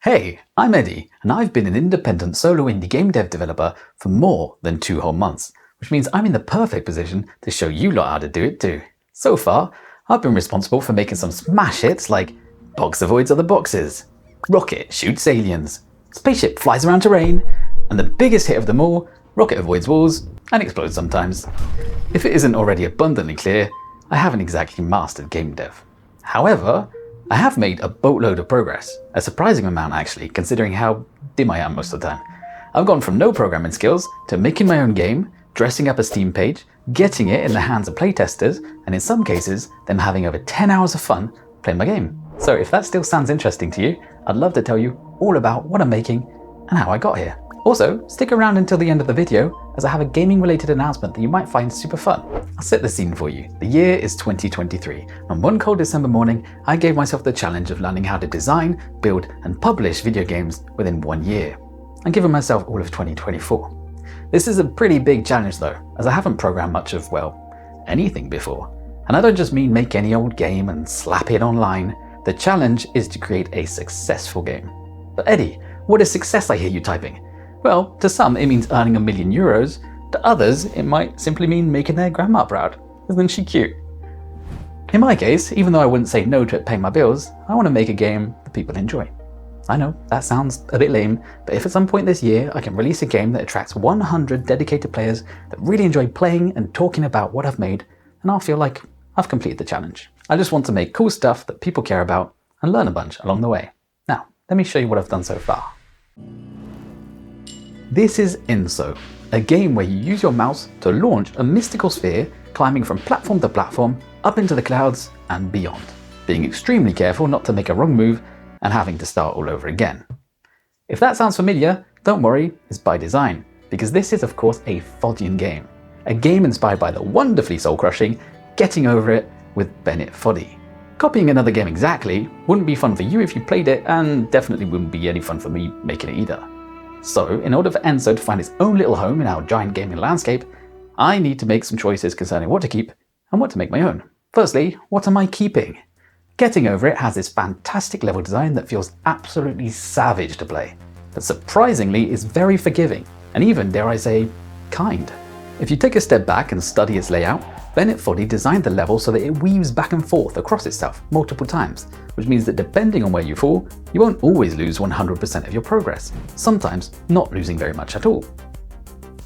Hey, I'm Eddie, and I've been an independent solo indie game dev developer for more than 2 whole months, which means I'm in the perfect position to show you lot how to do it too. So far, I've been responsible for making some smash hits like Box avoids other boxes, Rocket shoots aliens, Spaceship flies around terrain, and the biggest hit of them all, Rocket avoids walls and explodes sometimes. If it isn't already abundantly clear, I haven't exactly mastered game dev. However, I have made a boatload of progress, a surprising amount actually, considering how dim I am most of the time. I've gone from no programming skills to making my own game, dressing up a Steam page, getting it in the hands of playtesters, and in some cases, them having over 10 hours of fun playing my game. So if that still sounds interesting to you, I'd love to tell you all about what I'm making and how I got here. Also, stick around until the end of the video as I have a gaming related announcement that you might find super fun. I'll set the scene for you. The year is 2023. On one cold December morning, I gave myself the challenge of learning how to design, build, and publish video games within 1 year. I'm giving myself all of 2024. This is a pretty big challenge though, as I haven't programmed much of, well, anything before. And I don't just mean make any old game and slap it online. The challenge is to create a successful game. But Eddie, what is success I hear you typing? Well, to some it means earning €1 million. To others, it might simply mean making their grandma proud. Isn't she cute? In my case, even though I wouldn't say no to paying my bills, I want to make a game that people enjoy. I know, that sounds a bit lame, but if at some point this year I can release a game that attracts 100 dedicated players that really enjoy playing and talking about what I've made, then I'll feel like I've completed the challenge. I just want to make cool stuff that people care about and learn a bunch along the way. Now, let me show you what I've done so far. This is Enso, a game where you use your mouse to launch a mystical sphere climbing from platform to platform, up into the clouds and beyond, being extremely careful not to make a wrong move and having to start all over again. If that sounds familiar, don't worry, it's by design, because this is of course a Foddian game, a game inspired by the wonderfully soul-crushing Getting Over It with Bennett Foddy. Copying another game exactly wouldn't be fun for you if you played it, and definitely wouldn't be any fun for me making it either. So, in order for Enso to find its own little home in our giant gaming landscape, I need to make some choices concerning what to keep and what to make my own. Firstly, what am I keeping? Getting Over It has this fantastic level design that feels absolutely savage to play, but surprisingly is very forgiving, and even, dare I say, kind. If you take a step back and study its layout, Bennett Foddy designed the level so that it weaves back and forth across itself multiple times, which means that depending on where you fall, you won't always lose 100% of your progress, sometimes not losing very much at all.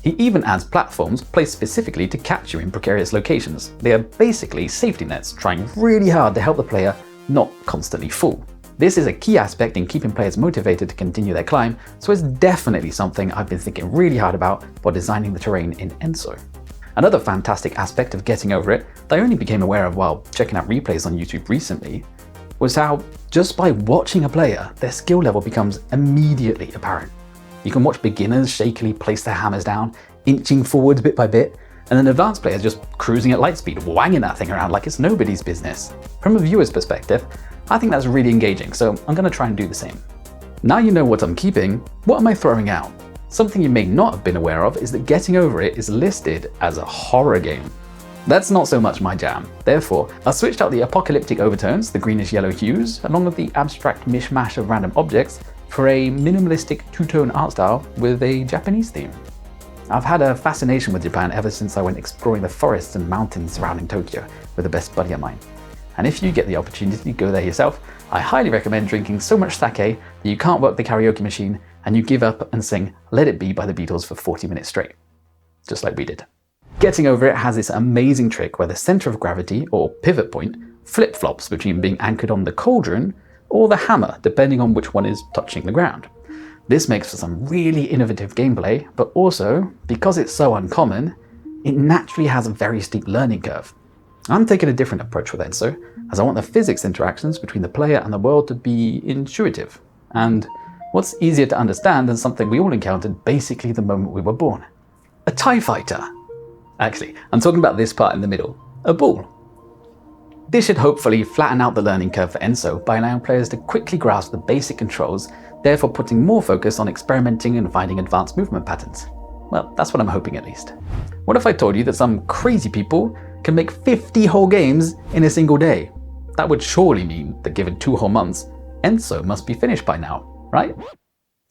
He even adds platforms placed specifically to catch you in precarious locations. They are basically safety nets trying really hard to help the player not constantly fall. This is a key aspect in keeping players motivated to continue their climb, so it's definitely something I've been thinking really hard about while designing the terrain in Enso. Another fantastic aspect of Getting Over It that I only became aware of while checking out replays on YouTube recently was how, just by watching a player, their skill level becomes immediately apparent. You can watch beginners shakily place their hammers down, inching forwards bit by bit, and then advanced players just cruising at light speed, wanging that thing around like it's nobody's business. From a viewer's perspective, I think that's really engaging, so I'm going to try and do the same. Now you know what I'm keeping, what am I throwing out? Something you may not have been aware of is that Getting Over It is listed as a horror game. That's not so much my jam. Therefore, I switched out the apocalyptic overtones, the greenish-yellow hues, along with the abstract mishmash of random objects for a minimalistic two-tone art style with a Japanese theme. I've had a fascination with Japan ever since I went exploring the forests and mountains surrounding Tokyo with a best buddy of mine. And if you get the opportunity to go there yourself, I highly recommend drinking so much sake that you can't work the karaoke machine and you give up and sing Let It Be by the Beatles for 40 minutes straight. Just like we did. Getting Over It has this amazing trick where the center of gravity, or pivot point, flip-flops between being anchored on the cauldron or the hammer, depending on which one is touching the ground. This makes for some really innovative gameplay, but also, because it's so uncommon, it naturally has a very steep learning curve. I'm taking a different approach with Enso, as I want the physics interactions between the player and the world to be intuitive. And what's easier to understand than something we all encountered basically the moment we were born? A TIE fighter. Actually, I'm talking about this part in the middle, a ball. This should hopefully flatten out the learning curve for Enso by allowing players to quickly grasp the basic controls, therefore putting more focus on experimenting and finding advanced movement patterns. Well, that's what I'm hoping at least. What if I told you that some crazy people can make 50 whole games in a single day? That would surely mean that given 2 whole months, Enso must be finished by now. right?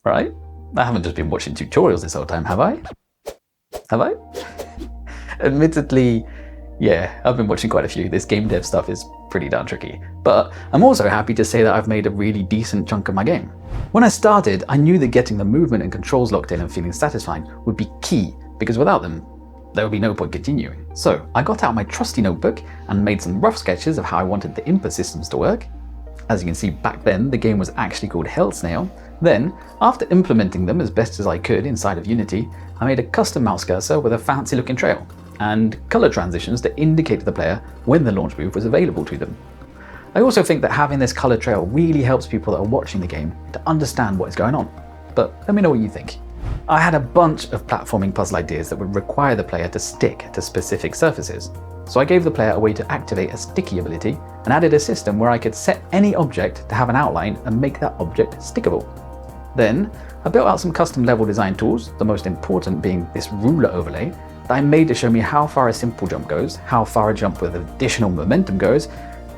Right? I haven't just been watching tutorials this whole time, have I? Have I? Admittedly, yeah, I've been watching quite a few. This game dev stuff is pretty darn tricky. But I'm also happy to say that I've made a really decent chunk of my game. When I started, I knew that getting the movement and controls locked in and feeling satisfying would be key, because without them, there would be no point continuing. So I got out my trusty notebook and made some rough sketches of how I wanted the input systems to work. As you can see, back then, the game was actually called Hell Snail. Then, after implementing them as best as I could inside of Unity, I made a custom mouse cursor with a fancy looking trail, and color transitions to indicate to the player when the launch move was available to them. I also think that having this color trail really helps people that are watching the game to understand what is going on. But let me know what you think. I had a bunch of platforming puzzle ideas that would require the player to stick to specific surfaces. So I gave the player a way to activate a sticky ability and added a system where I could set any object to have an outline and make that object stickable. Then I built out some custom level design tools, the most important being this ruler overlay that I made to show me how far a simple jump goes, how far a jump with additional momentum goes,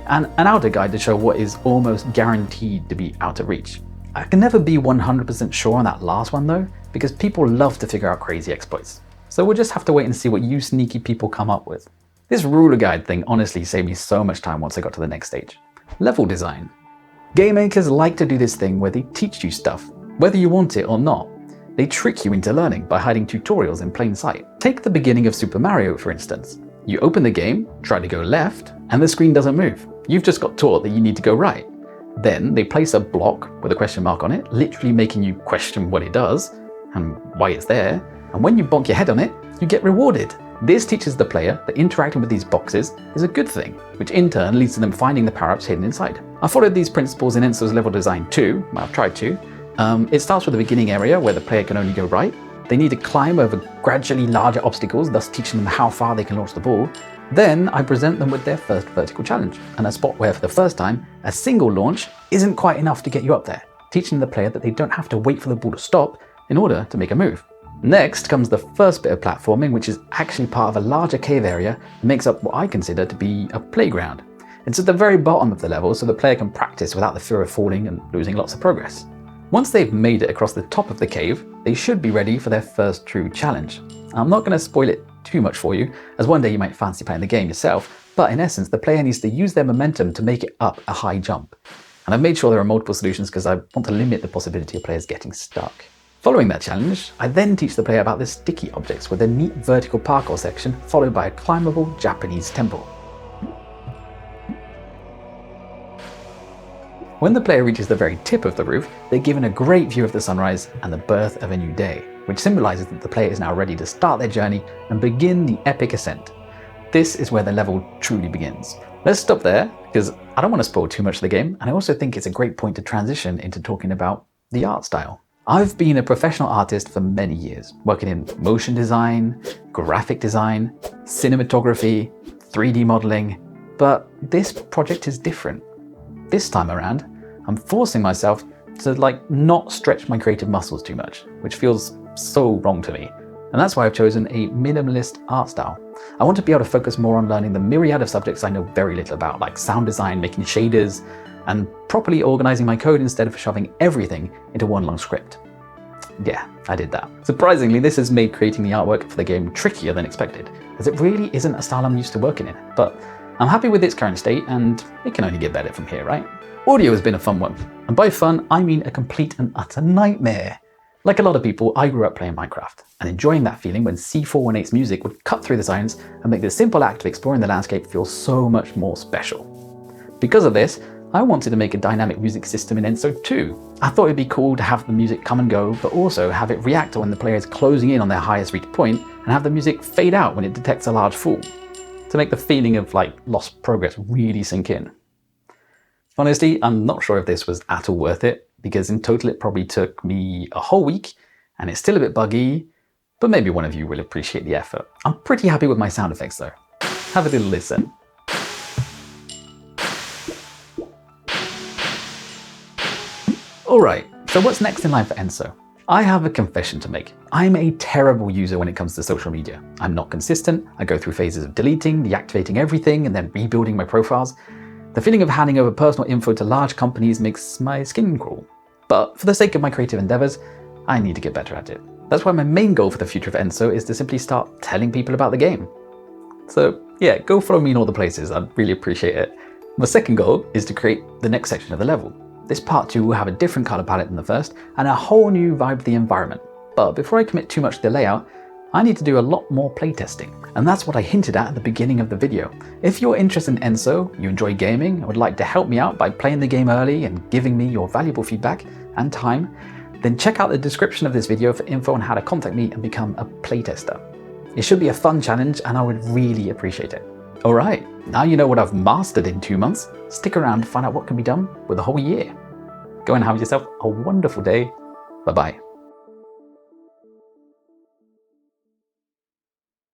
and an outer guide to show what is almost guaranteed to be out of reach. I can never be 100% sure on that last one though, because people love to figure out crazy exploits. So we'll just have to wait and see what you sneaky people come up with. This ruler guide thing honestly saved me so much time once I got to the next stage. Level design. Game makers like to do this thing where they teach you stuff, whether you want it or not. They trick you into learning by hiding tutorials in plain sight. Take the beginning of Super Mario, for instance. You open the game, try to go left, and the screen doesn't move. You've just got taught that you need to go right. Then they place a block with a question mark on it, literally making you question what it does and why it's there. And when you bonk your head on it, you get rewarded. This teaches the player that interacting with these boxes is a good thing, which in turn leads to them finding the power-ups hidden inside. I followed these principles in Enso's level design too. Well, I've tried to. It starts with the beginning area where the player can only go right. They need to climb over gradually larger obstacles, thus teaching them how far they can launch the ball. Then I present them with their first vertical challenge, and a spot where for the first time, a single launch isn't quite enough to get you up there, teaching the player that they don't have to wait for the ball to stop in order to make a move. Next comes the first bit of platforming, which is actually part of a larger cave area that makes up what I consider to be a playground. It's at the very bottom of the level so the player can practice without the fear of falling and losing lots of progress. Once they've made it across the top of the cave, they should be ready for their first true challenge. I'm not going to spoil it too much for you, as one day you might fancy playing the game yourself, but in essence the player needs to use their momentum to make it up a high jump. And I've made sure there are multiple solutions because I want to limit the possibility of players getting stuck. Following that challenge, I then teach the player about the sticky objects with a neat vertical parkour section followed by a climbable Japanese temple. When the player reaches the very tip of the roof, they're given a great view of the sunrise and the birth of a new day, which symbolizes that the player is now ready to start their journey and begin the epic ascent. This is where the level truly begins. Let's stop there, because I don't want to spoil too much of the game, and I also think it's a great point to transition into talking about the art style. I've been a professional artist for many years, working in motion design, graphic design, cinematography, 3D modeling, but this project is different. This time around, I'm forcing myself to not stretch my creative muscles too much, which feels so wrong to me. And that's why I've chosen a minimalist art style. I want to be able to focus more on learning the myriad of subjects I know very little about, like sound design, making shaders, and properly organizing my code instead of shoving everything into one long script. Yeah, I did that. Surprisingly, this has made creating the artwork for the game trickier than expected, as it really isn't a style I'm used to working in. But I'm happy with its current state, and it can only get better from here, right? Audio has been a fun one, and by fun, I mean a complete and utter nightmare. Like a lot of people, I grew up playing Minecraft, and enjoying that feeling when C418's music would cut through the silence and make the simple act of exploring the landscape feel so much more special. Because of this, I wanted to make a dynamic music system in Enso too. I thought it'd be cool to have the music come and go, but also have it react when the player is closing in on their highest reach point, and have the music fade out when it detects a large fall, to make the feeling of lost progress really sink in. Honestly, I'm not sure if this was at all worth it, because in total it probably took me a whole week, and it's still a bit buggy, but maybe one of you will appreciate the effort. I'm pretty happy with my sound effects though. Have a little listen. Alright, so what's next in line for Enso? I have a confession to make. I'm a terrible user when it comes to social media. I'm not consistent, I go through phases of deleting, deactivating everything, and then rebuilding my profiles. The feeling of handing over personal info to large companies makes my skin crawl. But for the sake of my creative endeavors, I need to get better at it. That's why my main goal for the future of Enso is to simply start telling people about the game. So yeah, go follow me in all the places, I'd really appreciate it. My second goal is to create the next section of the level. This part 2 will have a different color palette than the first and a whole new vibe to the environment. But before I commit too much to the layout, I need to do a lot more playtesting. And that's what I hinted at the beginning of the video. If you're interested in Enso, you enjoy gaming, and would like to help me out by playing the game early and giving me your valuable feedback and time, then check out the description of this video for info on how to contact me and become a playtester. It should be a fun challenge and I would really appreciate it. Alright, now you know what I've mastered in 2 months. Stick around to find out what can be done with a whole year. Go and have yourself a wonderful day. Bye bye.